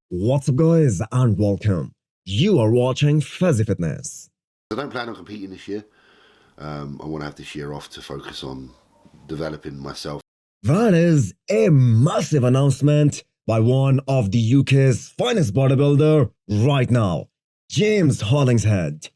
What's up guys and welcome. You are watching Fazi Fitness. I don't plan on competing this year. I want to have this year off to focus on developing myself. That is a massive announcement by one of the UK's finest bodybuilder right now, James Hollingshead.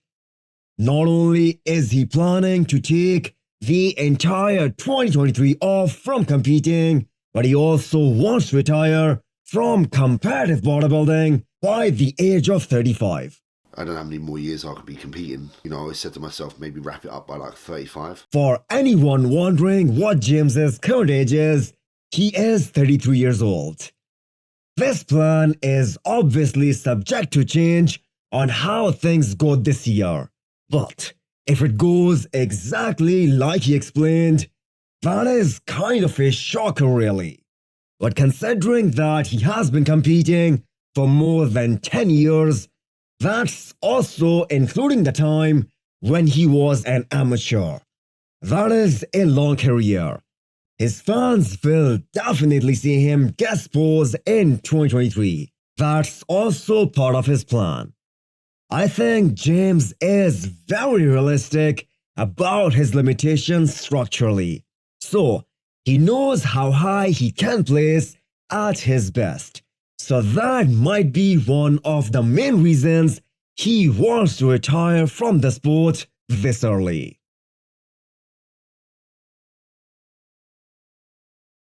Not only is he planning to take the entire 2023 off from competing, but he also wants to retire from competitive bodybuilding by the age of 35. I don't know how many more years I could be competing. You know, I always said to myself, maybe wrap it up by like 35. For anyone wondering what James's current age is, he is 33 years old. This plan is obviously subject to change on how things go this year. But if it goes exactly like he explained, that is kind of a shocker really. But considering that he has been competing for more than 10 years, that's also including the time when he was an amateur. That is a long career. His fans will definitely see him guest pose in 2023. That's also part of his plan. I think James is very realistic about his limitations structurally. So, he knows how high he can place at his best. So that might be one of the main reasons he wants to retire from the sport this early.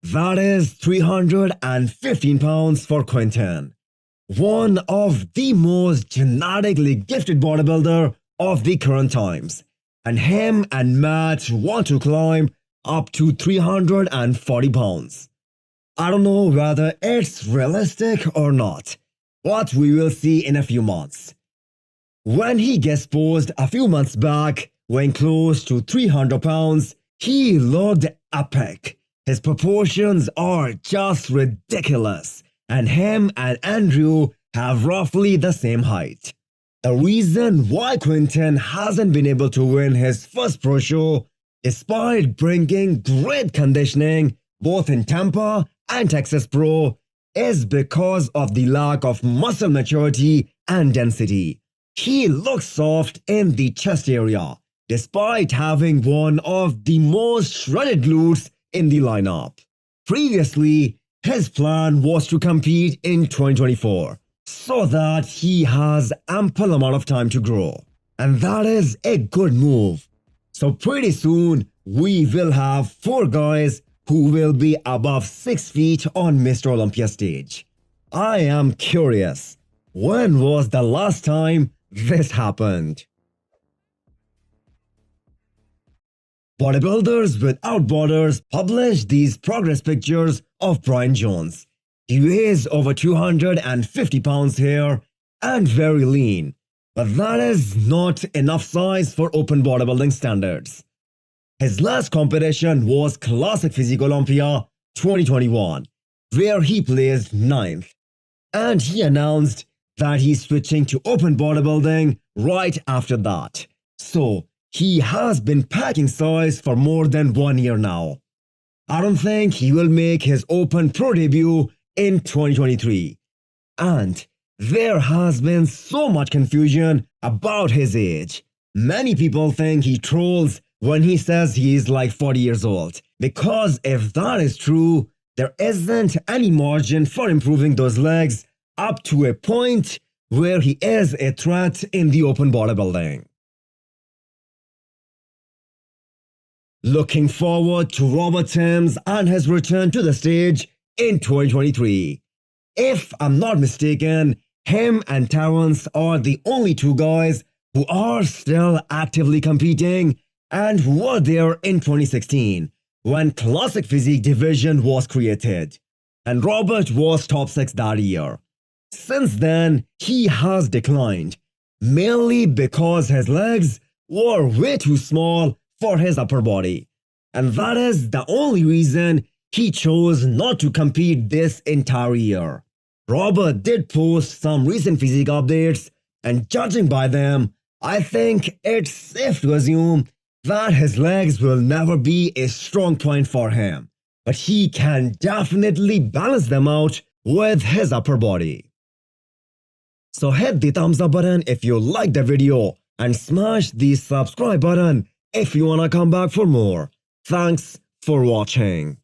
That is 315 pounds for Quinton, one of the most genetically gifted bodybuilder of the current times, and him and Matt want to climb up to 340 pounds. I don't know whether it's realistic or not, but we will see in a few months. When he guest posed a few months back, weighing close to 300 pounds, he looked epic. His proportions are just ridiculous, and him and Andrew have roughly the same height. The reason why Quinton hasn't been able to win his first pro show, despite bringing great conditioning both in Tampa and Texas Pro, is because of the lack of muscle maturity and density. He looks soft in the chest area, despite having one of the most shredded glutes in the lineup. Previously, his plan was to compete in 2024, so that he has ample amount of time to grow. And that is a good move. So pretty soon, we will have 4 guys who will be above 6 feet on Mr. Olympia stage. I am curious, when was the last time this happened? Bodybuilders Without Borders published these progress pictures of Bryan Jones. He weighs over 250 pounds here and very lean, but that is not enough size for open bodybuilding standards. His last competition was Classic Physique Olympia 2021, where he placed 9th, and he announced that he's switching to open bodybuilding right after that. So, he has been packing size for more than 1 year now. I don't think he will make his open pro debut in 2023. And there has been so much confusion about his age. Many people think he trolls when he says he is like 40 years old. Because if that is true, there isn't any margin for improving those legs up to a point where he is a threat in the open bodybuilding. Looking forward to Robert Timms and his return to the stage in 2023. If I'm not mistaken, him and Terrence are the only 2 guys who are still actively competing and who were there in 2016 when Classic Physique division was created, and Robert was top 6 that year. Since then, he has declined, mainly because his legs were way too small for his upper body, and that is the only reason he chose not to compete this entire year. Robert did post some recent physique updates, and judging by them, I think it's safe to assume that his legs will never be a strong point for him. but he can definitely balance them out with his upper body. So hit the thumbs up button if you liked the video and smash the subscribe button if you wanna come back for more. Thanks for watching.